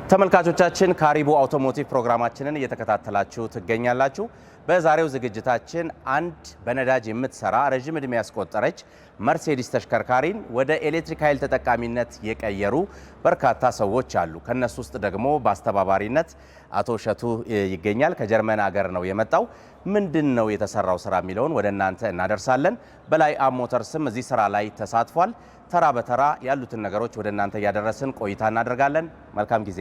ተመልካቾቻችን ካሪቡ አውቶሞቲቭ ፕሮግራማችንን እየተከታተላችሁ ትገኛላችሁ። በዛሬው ዝግጅታችን አንድ በነዳጅ የምትሰራ ረጅም ዕድሜ ያስቆጠረች መርሴዲስ ተሽከርካሪን ወደ ኤሌክትሪክ ኃይል ተጠቃሚነት የቀየሩ በርካታ ሰዎች አሉ። ከነሱ ውስጥ ደግሞ በአስተባባሪነት አቶ እሸቱ ይገኛል። ከጀርመን ሀገር ነው የመጣው። ምንድነው የተሰራው ስራ የሚለውን ወደ እናንተ እናደርሳለን። በላይ አብ ሞተርስም እዚህ ስራ ላይ ተሳትፏል። ተራ በተራ ያሉትን ነገሮች ወደ እናንተ እያደረስን ቆይታ እናደርጋለን። መልካም ጊዜ።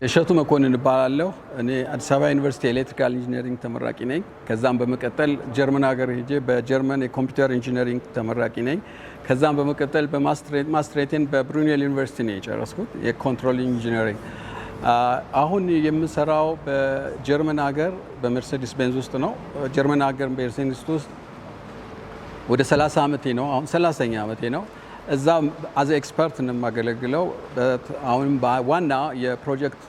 እሸቱ መኮንን እባላለሁ። እኔ አዲስ አበባ ዩኒቨርሲቲ ኤሌክትሪካል ኢንጂነሪንግ ተመራቂ ነኝ። ከዛም በመቀጠል ጀርመን ሀገር ሄጄ በጀርመን የኮምፒውተር ኢንጂነሪንግ ተመራቂ ነኝ። ከዛም በመቀጠል በማስትሬቴን በብሩኔል ዩኒቨርሲቲ ነው የጨረስኩት የኮንትሮል ኢንጂነሪንግ። አሁን የምሰራው በጀርመን ሀገር በመርሴዲስ ቤንዝ ውስጥ ነው። ጀርመን ሀገር በመርሴዲስ ውስጥ ወደ 30 ዓመቴ ነው። አሁን 30ኛ ዓመቴ ነው። እዛ አዘ ኤክስፐርት ነው የማገለግለው። አሁንም ዋና የፕሮጀክት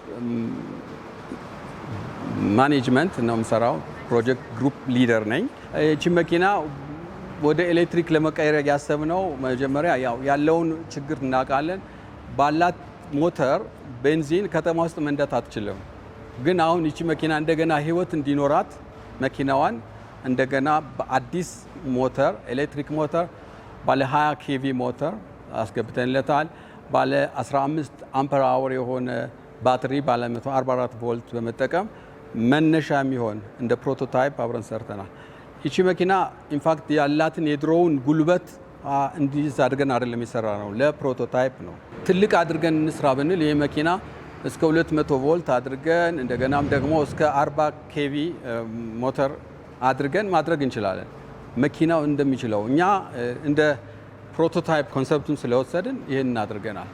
ማኔጅመንት ነው የምሰራው። ፕሮጀክት ግሩፕ ሊደር ነኝ። እቺ መኪና ወደ ኤሌክትሪክ ለመቀየር ያሰብነው መጀመሪያ ያለውን ችግር እናውቃለን። ባላት ሞተር ቤንዚን ከተማ ውስጥ መንዳት አትችልም። ግን አሁን እቺ መኪና እንደገና ህይወት እንዲኖራት መኪናዋን እንደገና በአዲስ ሞተር ኤሌክትሪክ ሞተር ባለ 20 ኬቪ ሞተር አስገብተንለታል። ባለ 15 አምፐር አወር የሆነ ባትሪ ባለ 144 ቮልት በመጠቀም መነሻ የሚሆን እንደ ፕሮቶታይፕ አብረን ሰርተናል። ይቺ መኪና ኢንፋክት ያላትን የድሮውን ጉልበት እንዲይዝ አድርገን አይደለም የሰራ ነው፣ ለፕሮቶታይፕ ነው። ትልቅ አድርገን እንስራ ብንል ይህ መኪና እስከ 200 ቮልት አድርገን እንደገናም ደግሞ እስከ 40 ኬቪ ሞተር አድርገን ማድረግ እንችላለን። መኪናው እንደሚችለው እኛ እንደ ፕሮቶታይፕ ኮንሰፕቱን ስለወሰድን ይህን አድርገናል።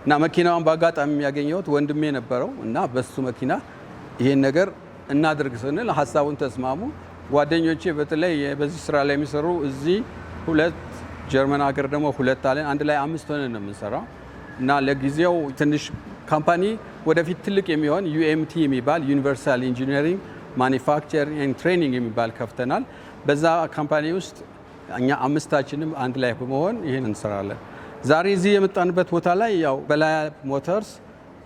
እና መኪናውን በአጋጣሚ የሚያገኘሁት ወንድሜ ነበረው እና በሱ መኪና ይህን ነገር እናድርግ ስንል ሀሳቡን ተስማሙ። ጓደኞቼ በተለይ በዚህ ስራ ላይ የሚሰሩ እዚህ ሁለት፣ ጀርመን ሀገር ደግሞ ሁለት አለን። አንድ ላይ 5 ሆነን ነው የምንሰራው። እና ለጊዜው ትንሽ ካምፓኒ ወደፊት ትልቅ የሚሆን ዩኤምቲ የሚባል ዩኒቨርሳል ኢንጂነሪንግ ማኒፋክቸሪንግ ኤንድ ትሬኒንግ የሚባል ከፍተናል። በዛ ካምፓኒ ውስጥ እኛ 5ታችንም አንድ ላይ በመሆን ይህን እንሰራለን። ዛሬ እዚህ የመጣንበት ቦታ ላይ በላይ ሞተርስ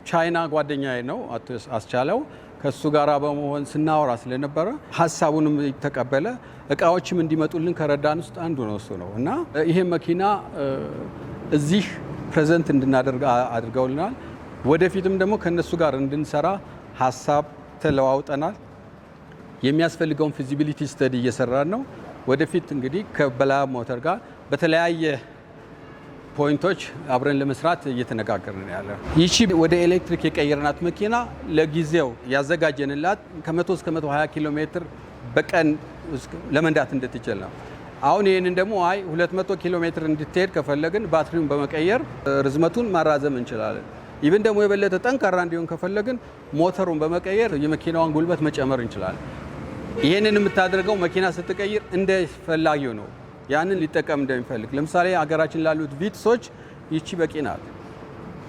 ቻይና ጓደኛዬ ነው አቶ አስቻለው፣ ከሱ ጋር በመሆን ስናወራ ስለነበረ ሀሳቡንም ተቀበለ። እቃዎችም እንዲመጡልን ከረዳን ውስጥ አንዱ ነው እሱ ነው። እና ይሄ መኪና እዚህ ፕሬዘንት እንድናደርግ አድርገውልናል። ወደፊትም ደግሞ ከነሱ ጋር እንድንሰራ ሀሳብ ተለዋውጠናል። የሚያስፈልገውን ፊዚቢሊቲ ስተዲ እየሰራን ነው። ወደፊት እንግዲህ ከበላይ ሞተር ጋር በተለያየ ፖይንቶች አብረን ለመስራት እየተነጋገርን ያለ። ይቺ ወደ ኤሌክትሪክ የቀየርናት መኪና ለጊዜው ያዘጋጀንላት ከ100 እስከ 120 ኪሎ ሜትር በቀን ለመንዳት እንድትችል ነው። አሁን ይህንን ደግሞ 200 ኪሎ ሜትር እንድትሄድ ከፈለግን ባትሪውን በመቀየር ርዝመቱን ማራዘም እንችላለን። ይብን ደግሞ የበለጠ ጠንካራ እንዲሆን ከፈለግን ሞተሩን በመቀየር የመኪናዋን ጉልበት መጨመር እንችላለን። ይህንን የምታደርገው መኪና ስትቀይር እንደ ፈላጊው ነው፣ ያንን ሊጠቀም እንደሚፈልግ። ለምሳሌ ሀገራችን ላሉት ቪትሶች ይቺ በቂ ናት።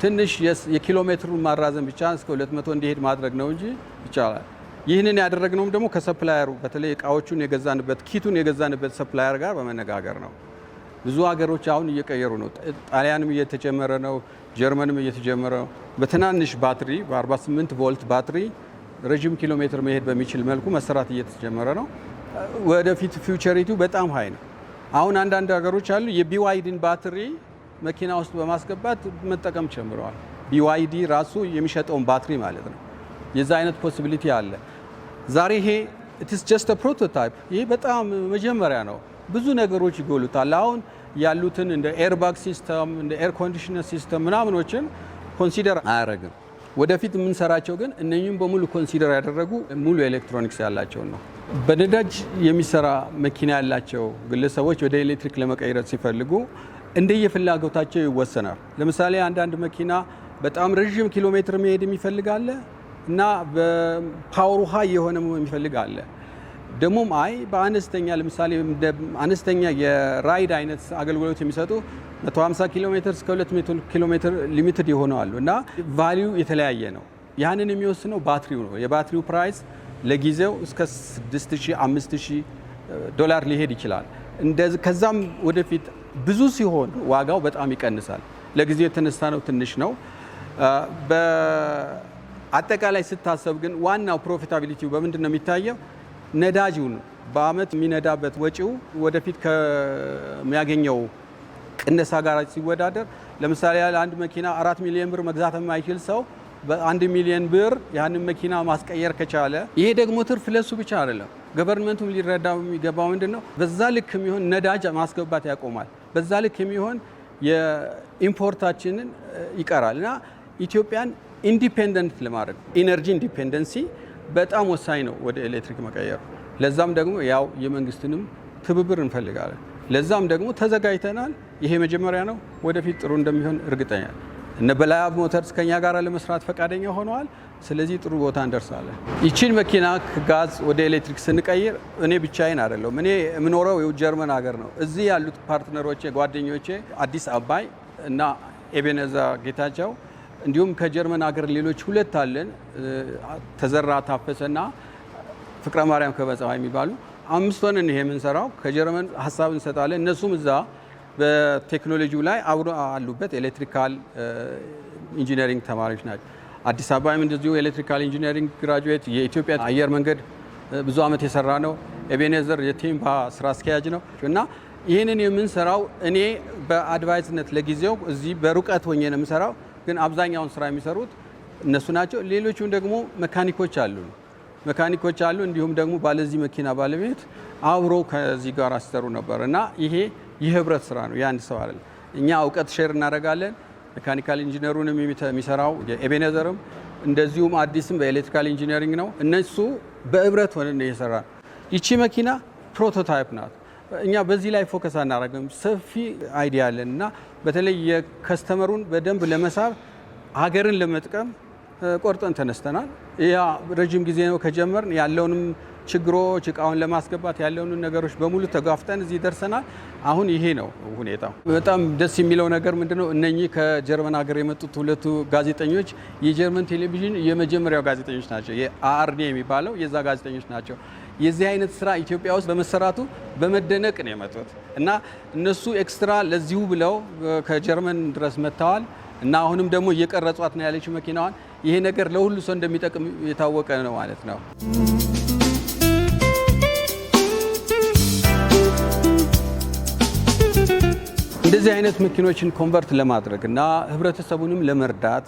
ትንሽ የኪሎ ሜትሩን ማራዘም ብቻ እስከ 200 እንዲሄድ ማድረግ ነው እንጂ ይቻላል። ይህንን ያደረግነውም ደግሞ ከሰፕላየሩ በተለይ እቃዎቹን የገዛንበት ኪቱን የገዛንበት ሰፕላየር ጋር በመነጋገር ነው። ብዙ ሀገሮች አሁን እየቀየሩ ነው። ጣሊያንም እየተጀመረ ነው፣ ጀርመንም እየተጀመረ ነው። በትናንሽ ባትሪ በ48 ቮልት ባትሪ ረጅም ኪሎ ሜትር መሄድ በሚችል መልኩ መሰራት እየተጀመረ ነው። ወደፊት ፊውቸሪቲው በጣም ሀይ ነው። አሁን አንዳንድ ሀገሮች አሉ የቢዋይዲን ባትሪ መኪና ውስጥ በማስገባት መጠቀም ጀምረዋል። ቢዋይዲ ራሱ የሚሸጠውን ባትሪ ማለት ነው። የዛ አይነት ፖሲቢሊቲ አለ። ዛሬ ይሄ ኢትስ ጀስት አ ፕሮቶታይፕ፣ ይሄ በጣም መጀመሪያ ነው። ብዙ ነገሮች ይጎሉታል። አሁን ያሉትን እንደ ኤርባግ ሲስተም እንደ ኤር ኮንዲሽነር ሲስተም ምናምኖችን ኮንሲደር አያደርግም። ወደፊት የምንሰራቸው ግን እነኚህም በሙሉ ኮንሲደር ያደረጉ ሙሉ ኤሌክትሮኒክስ ያላቸው ነው። በነዳጅ የሚሰራ መኪና ያላቸው ግለሰቦች ወደ ኤሌክትሪክ ለመቀየር ሲፈልጉ እንደየፍላጎታቸው ይወሰናል። ለምሳሌ አንዳንድ መኪና በጣም ረዥም ኪሎ ሜትር መሄድ የሚፈልግ አለ እና በፓወር ሃይ የሆነ የሚፈልግ አለ። ደግሞም በአነስተኛ ለምሳሌ አነስተኛ የራይድ አይነት አገልግሎት የሚሰጡ 150 ኪሎ ሜትር እስከ 200 ኪሎ ሜትር ሊሚትድ ይሆናሉ እና ቫልዩ የተለያየ ነው። ያንን የሚወስነው ባትሪው ነው። የባትሪው ፕራይስ ለጊዜው እስከ 6000 5000 ዶላር ሊሄድ ይችላል። ከዛም ወደፊት ብዙ ሲሆን ዋጋው በጣም ይቀንሳል። ለጊዜው የተነሳ ነው ትንሽ ነው። በአጠቃላይ ስታሰብ ግን ዋናው ፕሮፊታቢሊቲው በምንድን ነው የሚታየው? ነዳጅው ነው። በአመት የሚነዳበት ወጪው ወደፊት ከሚያገኘው ቅነሳ ጋር ሲወዳደር ለምሳሌ ያለ አንድ መኪና 4 ሚሊዮን ብር መግዛት የማይችል ሰው በ1 ሚሊዮን ብር ያንን መኪና ማስቀየር ከቻለ ይሄ ደግሞ ትርፍ ለሱ ብቻ አይደለም። ገቨርንመንቱም ሊረዳው የሚገባው ምንድነው? በዛ ልክ የሚሆን ነዳጅ ማስገባት ያቆማል። በዛ ልክ የሚሆን የኢምፖርታችንን ይቀራል እና ኢትዮጵያን ኢንዲፔንደንት ለማድረግ ኢነርጂ ኢንዲፔንደንሲ በጣም ወሳኝ ነው ወደ ኤሌክትሪክ መቀየር። ለዛም ደግሞ ያው የመንግስትንም ትብብር እንፈልጋለን። ለዛም ደግሞ ተዘጋጅተናል። ይሄ መጀመሪያ ነው። ወደፊት ጥሩ እንደሚሆን እርግጠኛ ነኝ። እነ በላያብ ሞተርስ ከኛ ጋር ለመስራት ፈቃደኛ ሆነዋል። ስለዚህ ጥሩ ቦታ እንደርሳለን። ይቺን መኪና ከጋዝ ወደ ኤሌክትሪክ ስንቀይር እኔ ብቻዬን አይደለሁም። እኔ የምኖረው ጀርመን ሀገር ነው። እዚህ ያሉት ፓርትነሮቼ፣ ጓደኞቼ አዲስ አባይ እና ኤቤኔዛ ጌታቸው እንዲሁም ከጀርመን ሀገር ሌሎች 2 አለን፣ ተዘራ ታፈሰና ፍቅረ ማርያም ከበፀሐይ የሚባሉ 5 ሆነን ይሄ የምንሰራው ከጀርመን ሀሳብ እንሰጣለን። እነሱም እዛ በቴክኖሎጂው ላይ አብሮ አሉበት። ኤሌክትሪካል ኢንጂነሪንግ ተማሪዎች ናቸው። አዲስ አበባም እንደዚሁ ኤሌክትሪካል ኢንጂነሪንግ ግራጁዌት፣ የኢትዮጵያ አየር መንገድ ብዙ ዓመት የሰራ ነው። ኤቤኔዘር የቴምፓ ስራ አስኪያጅ ነው እና ይህንን የምንሰራው እኔ በአድቫይዝነት ለጊዜው እዚህ በሩቀት ሆኜ ነው የምሰራው፣ ግን አብዛኛውን ስራ የሚሰሩት እነሱ ናቸው። ሌሎቹም ደግሞ መካኒኮች አሉ። እንዲሁም ደግሞ ባለዚህ መኪና ባለቤት አብሮ ከዚህ ጋር ሲሰሩ ነበር እና ይሄ የህብረት ስራ ነው፣ የአንድ ሰው አይደለም። እኛ እውቀት ሼር እናደርጋለን። ሜካኒካል ኢንጂነሩንም የሚሰራው የኤቤኔዘርም እንደዚሁም አዲስም በኤሌክትሪካል ኢንጂነሪንግ ነው። እነሱ በህብረት ሆነን እየሰራ ነው። ይቺ መኪና ፕሮቶታይፕ ናት። እኛ በዚህ ላይ ፎከስ አናደርግም። ሰፊ አይዲያ አለን እና በተለይ የከስተመሩን በደንብ ለመሳብ ሀገርን ለመጥቀም ቆርጠን ተነስተናል። ያ ረጅም ጊዜ ነው ከጀመርን። ያለውንም ችግሮች እቃውን ለማስገባት ያለውን ነገሮች በሙሉ ተጋፍጠን እዚህ ደርሰናል። አሁን ይሄ ነው ሁኔታው። በጣም ደስ የሚለው ነገር ምንድነው? እነኚህ ከጀርመን ሀገር የመጡት 2 ጋዜጠኞች የጀርመን ቴሌቪዥን የመጀመሪያው ጋዜጠኞች ናቸው። የአርዲ የሚባለው የዛ ጋዜጠኞች ናቸው። የዚህ አይነት ስራ ኢትዮጵያ ውስጥ በመሰራቱ በመደነቅ ነው የመጡት እና እነሱ ኤክስትራ ለዚሁ ብለው ከጀርመን ድረስ መጥተዋል እና አሁንም ደግሞ እየቀረጿት ነው ያለችው መኪናዋን። ይሄ ነገር ለሁሉ ሰው እንደሚጠቅም የታወቀ ነው ማለት ነው። እንደዚህ አይነት መኪኖችን ኮንቨርት ለማድረግ እና ህብረተሰቡንም ለመርዳት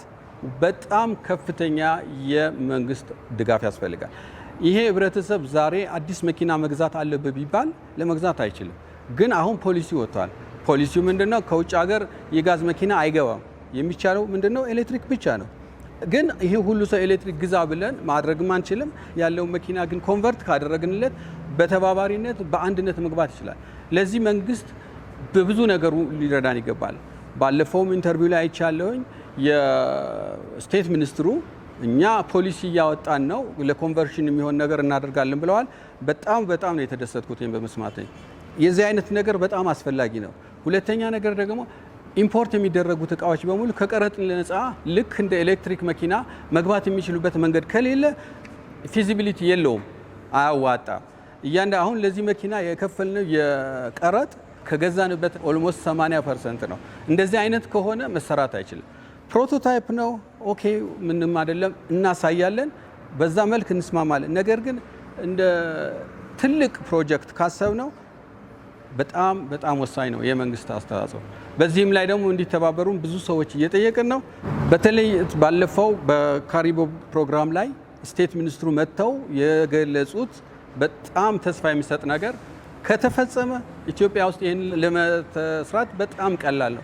በጣም ከፍተኛ የመንግስት ድጋፍ ያስፈልጋል። ይሄ ህብረተሰብ ዛሬ አዲስ መኪና መግዛት አለበት ቢባል ለመግዛት አይችልም። ግን አሁን ፖሊሲ ወጥቷል። ፖሊሲው ምንድነው? ከውጭ ሀገር የጋዝ መኪና አይገባም። የሚቻለው ምንድነው? ኤሌክትሪክ ብቻ ነው። ግን ይሄ ሁሉ ሰው ኤሌክትሪክ ግዛ ብለን ማድረግም አንችልም። ያለው መኪና ግን ኮንቨርት ካደረግንለት በተባባሪነት በአንድነት መግባት ይችላል። ለዚህ መንግስት በብዙ ነገሩ ሊረዳን ይገባል። ባለፈውም ኢንተርቪው ላይ አይቻለሁኝ የስቴት ሚኒስትሩ እኛ ፖሊሲ እያወጣን ነው ለኮንቨርሽን የሚሆን ነገር እናደርጋለን ብለዋል። በጣም ነው የተደሰትኩት በመስማት። የዚህ አይነት ነገር በጣም አስፈላጊ ነው። ሁለተኛ ነገር ደግሞ ኢምፖርት የሚደረጉት እቃዎች በሙሉ ከቀረጥ ነፃ ልክ እንደ ኤሌክትሪክ መኪና መግባት የሚችሉበት መንገድ ከሌለ ፊዚቢሊቲ የለውም፣ አያዋጣም። አሁን ለዚህ መኪና የከፈልነው የቀረጥ ከገዛንበት ኦልሞስት 80% ነው። እንደዚህ አይነት ከሆነ መሰራት አይችልም። ፕሮቶታይፕ ነው፣ ኦኬ፣ ምንም አይደለም፣ እናሳያለን፣ በዛ መልክ እንስማማለን። ነገር ግን እንደ ትልቅ ፕሮጀክት ካሰብነው በጣም ወሳኝ ነው የመንግስት አስተዋጽኦ። በዚህም ላይ ደግሞ እንዲተባበሩን ብዙ ሰዎች እየጠየቅን ነው። በተለይ ባለፈው በካሪቦ ፕሮግራም ላይ ስቴት ሚኒስትሩ መጥተው የገለጹት በጣም ተስፋ የሚሰጥ ነገር ከተፈጸመ ኢትዮጵያ ውስጥ ይህን ለመስራት በጣም ቀላል ነው።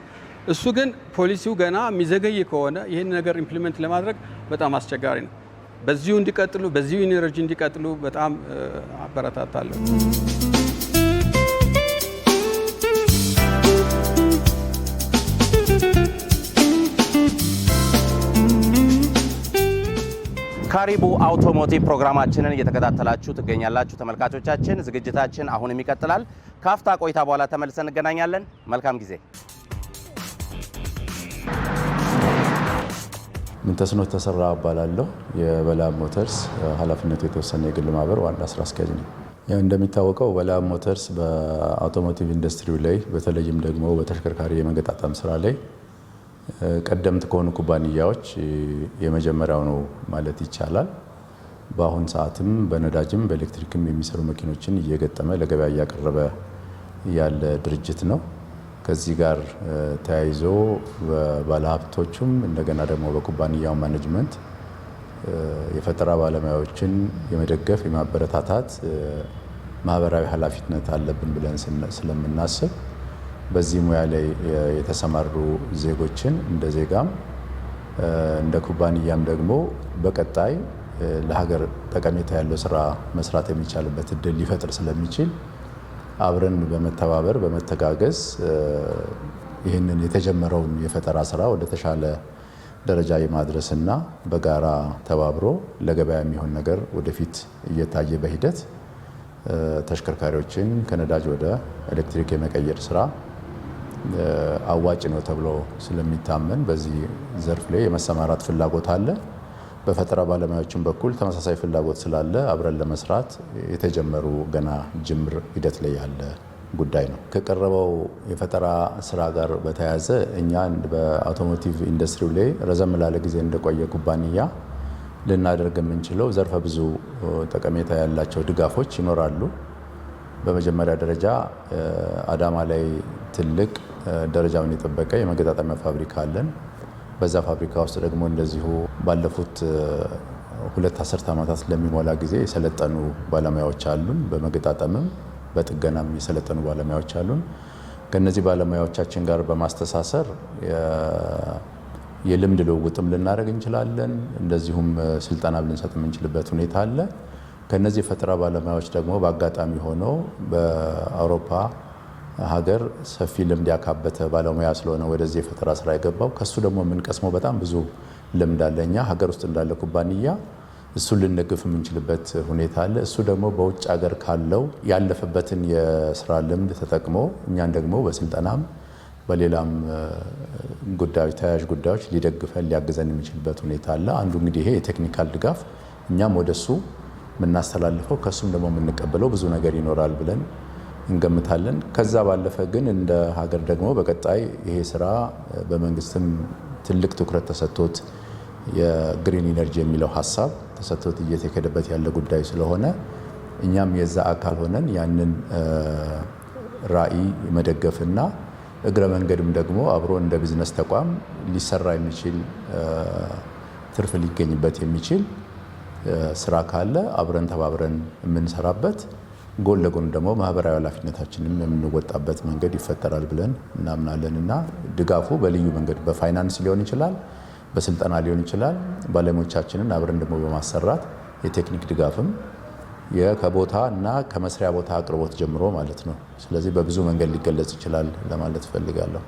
እሱ ግን ፖሊሲው ገና የሚዘገይ ከሆነ ይህን ነገር ኢምፕሊመንት ለማድረግ በጣም አስቸጋሪ ነው። በዚሁ እንዲቀጥሉ፣ በዚሁ ኢነርጂ እንዲቀጥሉ በጣም አበረታታለሁ። ካሪቡ አውቶሞቲቭ ፕሮግራማችንን እየተከታተላችሁ ትገኛላችሁ ተመልካቾቻችን። ዝግጅታችን አሁንም ይቀጥላል። ካፍታ ቆይታ በኋላ ተመልሰን እንገናኛለን። መልካም ጊዜ። ምንተስኖት ተሰራ እባላለሁ። የበላያብ ሞተርስ ኃላፊነቱ የተወሰነ የግል ማህበር ዋና ስራ አስኪያጅ ነኝ። እንደሚታወቀው በላያብ ሞተርስ በአውቶሞቲቭ ኢንዱስትሪው ላይ በተለይም ደግሞ በተሽከርካሪ የመገጣጠም ስራ ላይ ቀደምት ከሆኑ ኩባንያዎች የመጀመሪያው ነው ማለት ይቻላል። በአሁን ሰዓትም በነዳጅም በኤሌክትሪክም የሚሰሩ መኪኖችን እየገጠመ ለገበያ እያቀረበ ያለ ድርጅት ነው። ከዚህ ጋር ተያይዞ ባለሀብቶቹም እንደገና ደግሞ በኩባንያው ማኔጅመንት የፈጠራ ባለሙያዎችን የመደገፍ የማበረታታት ማህበራዊ ኃላፊነት አለብን ብለን ስለምናስብ በዚህ ሙያ ላይ የተሰማሩ ዜጎችን እንደ ዜጋም እንደ ኩባንያም ደግሞ በቀጣይ ለሀገር ጠቀሜታ ያለው ስራ መስራት የሚቻልበት እድል ሊፈጥር ስለሚችል አብረን በመተባበር በመተጋገዝ ይህንን የተጀመረውን የፈጠራ ስራ ወደ ተሻለ ደረጃ የማድረስና በጋራ ተባብሮ ለገበያ የሚሆን ነገር ወደፊት እየታየ በሂደት ተሽከርካሪዎችን ከነዳጅ ወደ ኤሌክትሪክ የመቀየር ስራ አዋጭ ነው ተብሎ ስለሚታመን በዚህ ዘርፍ ላይ የመሰማራት ፍላጎት አለ። በፈጠራ ባለሙያዎችን በኩል ተመሳሳይ ፍላጎት ስላለ አብረን ለመስራት የተጀመሩ ገና ጅምር ሂደት ላይ ያለ ጉዳይ ነው። ከቀረበው የፈጠራ ስራ ጋር በተያያዘ እኛ በአውቶሞቲቭ ኢንዱስትሪው ላይ ረዘም ላለ ጊዜ እንደቆየ ኩባንያ ልናደርግ የምንችለው ዘርፈ ብዙ ጠቀሜታ ያላቸው ድጋፎች ይኖራሉ። በመጀመሪያ ደረጃ አዳማ ላይ ትልቅ ደረጃውን የጠበቀ የመገጣጠሚያ ፋብሪካ አለን። በዛ ፋብሪካ ውስጥ ደግሞ እንደዚሁ ባለፉት 2 አስርት ዓመታት ለሚሞላ ጊዜ የሰለጠኑ ባለሙያዎች አሉን። በመገጣጠምም በጥገናም የሰለጠኑ ባለሙያዎች አሉን። ከነዚህ ባለሙያዎቻችን ጋር በማስተሳሰር የልምድ ልውውጥም ልናደርግ እንችላለን። እንደዚሁም ስልጠና ልንሰጥ የምንችልበት ሁኔታ አለ። ከነዚህ የፈጠራ ባለሙያዎች ደግሞ በአጋጣሚ ሆኖ በአውሮፓ ሀገር ሰፊ ልምድ ያካበተ ባለሙያ ስለሆነ ወደዚህ የፈጠራ ስራ የገባው ከሱ ደግሞ የምንቀስመው በጣም ብዙ ልምድ አለ። እኛ ሀገር ውስጥ እንዳለ ኩባንያ እሱን ልንደግፍ የምንችልበት ሁኔታ አለ። እሱ ደግሞ በውጭ ሀገር ካለው ያለፈበትን የስራ ልምድ ተጠቅሞ እኛን ደግሞ በስልጠናም በሌላም ጉዳዮች ተያያዥ ጉዳዮች ሊደግፈን ሊያግዘን የሚችልበት ሁኔታ አለ። አንዱ እንግዲህ ይሄ የቴክኒካል ድጋፍ እኛም ወደሱ የምናስተላልፈው ከሱም ደግሞ የምንቀበለው ብዙ ነገር ይኖራል ብለን እንገምታለን። ከዛ ባለፈ ግን እንደ ሀገር ደግሞ በቀጣይ ይሄ ስራ በመንግስትም ትልቅ ትኩረት ተሰጥቶት የግሪን ኢነርጂ የሚለው ሀሳብ ተሰጥቶት እየተከደበት ያለ ጉዳይ ስለሆነ እኛም የዛ አካል ሆነን ያንን ራዕይ መደገፍና እግረ መንገድም ደግሞ አብሮ እንደ ቢዝነስ ተቋም ሊሰራ የሚችል ትርፍ ሊገኝበት የሚችል ስራ ካለ አብረን ተባብረን የምንሰራበት ጎን ለጎን ደግሞ ማህበራዊ ኃላፊነታችንን የምንወጣበት መንገድ ይፈጠራል ብለን እናምናለን እና ድጋፉ በልዩ መንገድ በፋይናንስ ሊሆን ይችላል፣ በስልጠና ሊሆን ይችላል። ባለሙያዎቻችንን አብረን ደግሞ በማሰራት የቴክኒክ ድጋፍም ከቦታ እና ከመስሪያ ቦታ አቅርቦት ጀምሮ ማለት ነው። ስለዚህ በብዙ መንገድ ሊገለጽ ይችላል ለማለት ፈልጋለሁ።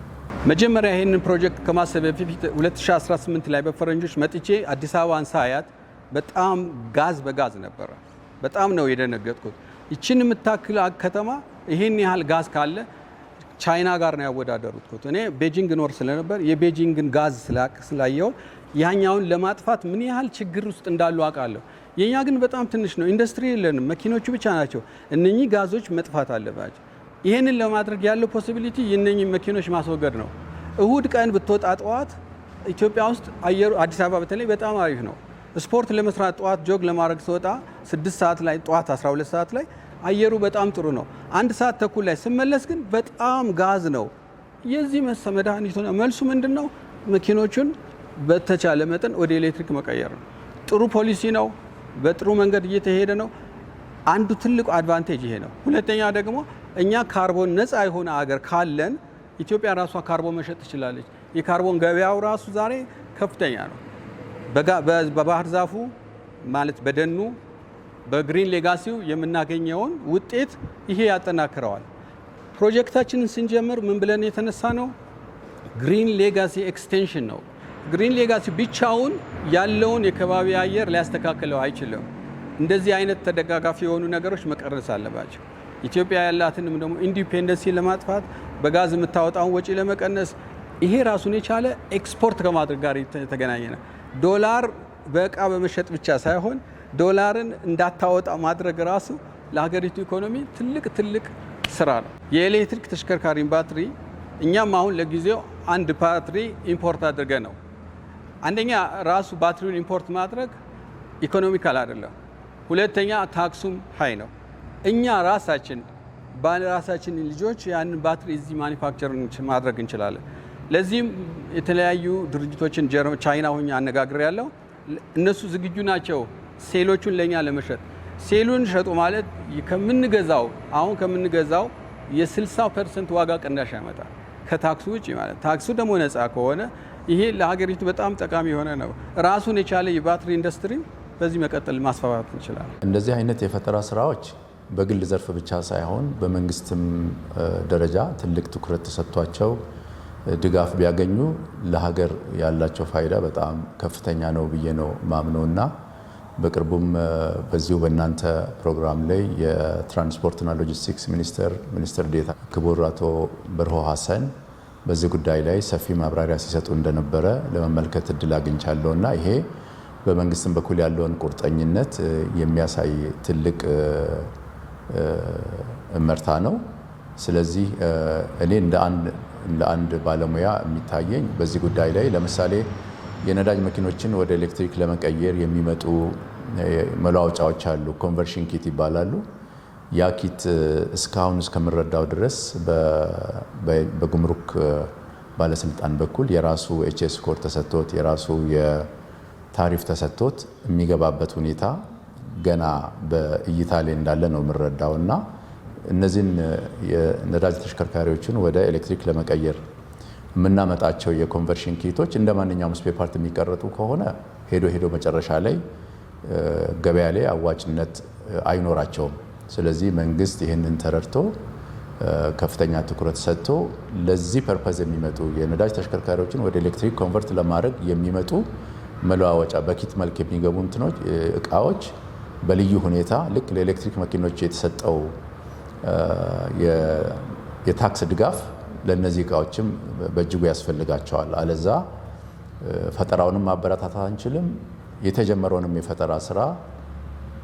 መጀመሪያ ይህንን ፕሮጀክት ከማሰብ በፊት 2018 ላይ በፈረንጆች መጥቼ አዲስ አበባን ሳያት በጣም ጋዝ በጋዝ ነበረ። በጣም ነው የደነገጥኩት። ይችን የምታክል ከተማ ይሄን ያህል ጋዝ ካለ ቻይና ጋር ነው ያወዳደሩት። እኔ ቤጂንግ ኖር ስለነበር የቤጂንግን ጋዝ ስላየው ያኛውን ለማጥፋት ምን ያህል ችግር ውስጥ እንዳሉ አውቃለሁ። የኛ ግን በጣም ትንሽ ነው። ኢንዱስትሪ የለንም፣ መኪኖቹ ብቻ ናቸው። እነኚህ ጋዞች መጥፋት አለባቸው። ይሄንን ለማድረግ ያለው ፖሲቢሊቲ የእነኚህ መኪኖች ማስወገድ ነው። እሁድ ቀን ብትወጣ ጠዋት ኢትዮጵያ ውስጥ አየሩ አዲስ አበባ በተለይ በጣም አሪፍ ነው። ስፖርት ለመስራት ጠዋት ጆግ ለማድረግ ስወጣ 6 ሰዓት ላይ ጠዋት 12 ሰዓት ላይ አየሩ በጣም ጥሩ ነው። 1 ሰዓት ተኩል ላይ ስመለስ ግን በጣም ጋዝ ነው። የዚህ መድኃኒቱ መልሱ ምንድን ነው? መኪኖቹን በተቻለ መጠን ወደ ኤሌክትሪክ መቀየር ነው። ጥሩ ፖሊሲ ነው። በጥሩ መንገድ እየተሄደ ነው። አንዱ ትልቁ አድቫንቴጅ ይሄ ነው። ሁለተኛ ደግሞ እኛ ካርቦን ነፃ የሆነ አገር ካለን ኢትዮጵያ ራሷ ካርቦን መሸጥ ትችላለች። የካርቦን ገበያው ራሱ ዛሬ ከፍተኛ ነው። በባህር ዛፉ ማለት በደኑ በግሪን ሌጋሲው የምናገኘውን ውጤት ይሄ ያጠናክረዋል። ፕሮጀክታችንን ስንጀምር ምን ብለን የተነሳ ነው? ግሪን ሌጋሲ ኤክስቴንሽን ነው። ግሪን ሌጋሲ ብቻውን ያለውን የከባቢ አየር ሊያስተካክለው አይችልም። እንደዚህ አይነት ተደጋጋፊ የሆኑ ነገሮች መቀረስ አለባቸው። ኢትዮጵያ ያላትንም ደግሞ ኢንዲፔንደንሲ ለማጥፋት በጋዝ የምታወጣውን ወጪ ለመቀነስ ይሄ ራሱን የቻለ ኤክስፖርት ከማድረግ ጋር የተገናኘ ነው። ዶላር በእቃ በመሸጥ ብቻ ሳይሆን ዶላርን እንዳታወጣ ማድረግ ራሱ ለሀገሪቱ ኢኮኖሚ ትልቅ ስራ ነው። የኤሌክትሪክ ተሽከርካሪን ባትሪ እኛም አሁን ለጊዜው አንድ ባትሪ ኢምፖርት አድርገን ነው። አንደኛ ራሱ ባትሪውን ኢምፖርት ማድረግ ኢኮኖሚካል አይደለም። ሁለተኛ ታክሱም ሃይ ነው። እኛ ራሳችን ልጆች ያንን ባትሪ እዚህ ማኒፋክቸር ማድረግ እንችላለን። ለዚህም የተለያዩ ድርጅቶችን ቻይና ሆኜ አነጋግሬ ያለው እነሱ ዝግጁ ናቸው ሴሎቹን ለኛ ለመሸጥ። ሴሉን ሸጡ ማለት ከምንገዛው የ60% ዋጋ ቅናሽ ያመጣል ከታክሱ ውጪ ማለት። ታክሱ ደግሞ ነፃ ከሆነ ይሄ ለሀገሪቱ በጣም ጠቃሚ የሆነ ነው። ራሱን የቻለ የባትሪ ኢንዱስትሪ በዚህ መቀጠል ማስፋፋት እንችላለን። እንደዚህ አይነት የፈጠራ ስራዎች በግል ዘርፍ ብቻ ሳይሆን በመንግስትም ደረጃ ትልቅ ትኩረት ተሰጥቷቸው ድጋፍ ቢያገኙ ለሀገር ያላቸው ፋይዳ በጣም ከፍተኛ ነው ብዬ ነው ማምነውና በቅርቡም በዚሁ በእናንተ ፕሮግራም ላይ የትራንስፖርትና ሎጂስቲክስ ሚኒስትር ዴኤታ ክቡር አቶ በርሆ ሀሰን በዚህ ጉዳይ ላይ ሰፊ ማብራሪያ ሲሰጡ እንደነበረ ለመመልከት እድል አግኝቻለሁና ይሄ በመንግስትም በኩል ያለውን ቁርጠኝነት የሚያሳይ ትልቅ እመርታ ነው። ስለዚህ እኔ እንደ አንድ ባለሙያ የሚታየኝ በዚህ ጉዳይ ላይ ለምሳሌ የነዳጅ መኪኖችን ወደ ኤሌክትሪክ ለመቀየር የሚመጡ መለዋወጫዎች አሉ፣ ኮንቨርሽን ኪት ይባላሉ። ያ ኪት እስካሁን እስከምረዳው ድረስ በጉምሩክ ባለስልጣን በኩል የራሱ ኤችኤስ ኮድ ተሰጥቶት የራሱ የታሪፍ ተሰጥቶት የሚገባበት ሁኔታ ገና በእይታ ላይ እንዳለ ነው የምረዳው እና እነዚህን የነዳጅ ተሽከርካሪዎችን ወደ ኤሌክትሪክ ለመቀየር የምናመጣቸው የኮንቨርሽን ኪቶች እንደ ማንኛውም ስፔር ፓርት የሚቀረጡ ከሆነ ሄዶ መጨረሻ ላይ ገበያ ላይ አዋጭነት አይኖራቸውም። ስለዚህ መንግስት ይህንን ተረድቶ ከፍተኛ ትኩረት ሰጥቶ ለዚህ ፐርፐዝ የሚመጡ የነዳጅ ተሽከርካሪዎችን ወደ ኤሌክትሪክ ኮንቨርት ለማድረግ የሚመጡ መለዋወጫ በኪት መልክ የሚገቡ እቃዎች በልዩ ሁኔታ ልክ ለኤሌክትሪክ መኪኖች የተሰጠው የታክስ ድጋፍ ለነዚህ እቃዎችም በእጅጉ ያስፈልጋቸዋል። አለዛ ፈጠራውንም ማበረታታት አንችልም። የተጀመረውንም የፈጠራ ስራ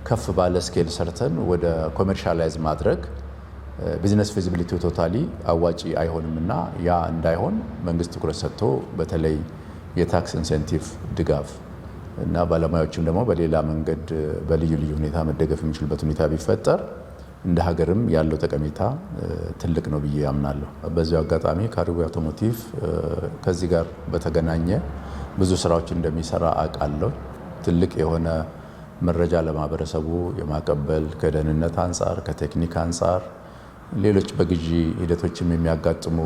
ከፍ ባለ ስኬል ሰርተን ወደ ኮሜርሻላይዝ ማድረግ ቢዝነስ ፊዚቢሊቲ ቶታሊ አዋጪ አይሆንምና ያ እንዳይሆን መንግስት ትኩረት ሰጥቶ በተለይ የታክስ ኢንሴንቲቭ ድጋፍ እና ባለሙያዎችም ደግሞ በሌላ መንገድ በልዩ ሁኔታ መደገፍ የሚችልበት ሁኔታ ቢፈጠር እንደ ሀገርም ያለው ጠቀሜታ ትልቅ ነው ብዬ አምናለሁ። በዚሁ አጋጣሚ ካሪቡ አውቶሞቲቭ ከዚህ ጋር በተገናኘ ብዙ ስራዎች እንደሚሰራ አውቃለሁ። ትልቅ የሆነ መረጃ ለማህበረሰቡ የማቀበል ከደህንነት አንጻር፣ ከቴክኒክ አንጻር፣ ሌሎች በግዢ ሂደቶችም የሚያጋጥሙ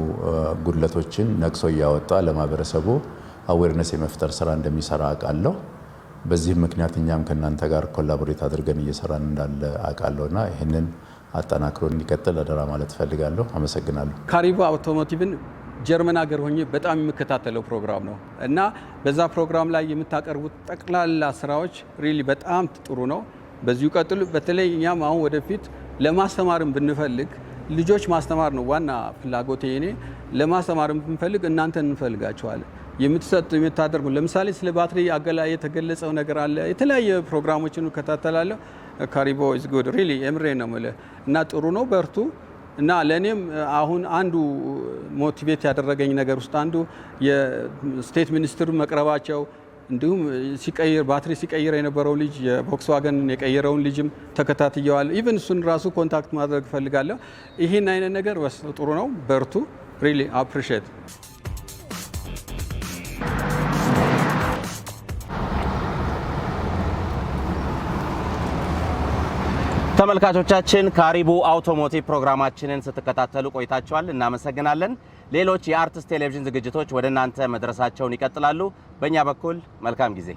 ጉድለቶችን ነቅሶ እያወጣ ለማህበረሰቡ አዌርነስ የመፍጠር ስራ እንደሚሰራ አውቃለሁ። በዚህ ምክንያት እኛም ከእናንተ ጋር ኮላቦሬት አድርገን እየሰራን እንዳለ አውቃለሁና ይህንን አጠናክሮ እንዲቀጥል አደራ ማለት ፈልጋለሁ። አመሰግናለሁ። ካሪቡ አውቶሞቲቭን ጀርመን ሀገር ሆኜ በጣም የምከታተለው ፕሮግራም ነው እና በዛ ፕሮግራም ላይ የምታቀርቡት ጠቅላላ ስራዎች ሪሊ በጣም ጥሩ ነው። በዚሁ ቀጥሉ። በተለይ እኛም አሁን ወደፊት ለማስተማርም ብንፈልግ ልጆች ማስተማር ነው ዋና ፍላጎቴ። እኔ ለማስተማርም ብንፈልግ እናንተን እንፈልጋቸዋለን። የምታደርጉ ለምሳሌ ስለ ባትሪ አገላ የተገለጸው ነገር አለ። የተለያየ ፕሮግራሞችን እከታተላለሁ። ካሪቡ ኢዝ ጉድ ሪሊ የምሬ ነው የምልህ እና ጥሩ ነው፣ በርቱ። እና ለእኔም አሁን አንዱ ሞቲቬት ያደረገኝ ነገር ውስጥ አንዱ የስቴት ሚኒስትር መቅረባቸው፣ እንዲሁም ባትሪ ሲቀይር የነበረው ልጅ የቮክስዋገን የቀየረውን ልጅም ተከታትየዋል። ኢቨን እሱን ራሱ ኮንታክት ማድረግ እፈልጋለሁ። ይህን አይነት ነገር ጥሩ ነው፣ በርቱ። ሪሊ አፕሪሺየት። ተመልካቾቻችን ካሪቡ አውቶሞቲቭ ፕሮግራማችንን ስትከታተሉ ቆይታችኋል። እናመሰግናለን። ሌሎች የአርትስ ቴሌቪዥን ዝግጅቶች ወደ እናንተ መድረሳቸውን ይቀጥላሉ። በእኛ በኩል መልካም ጊዜ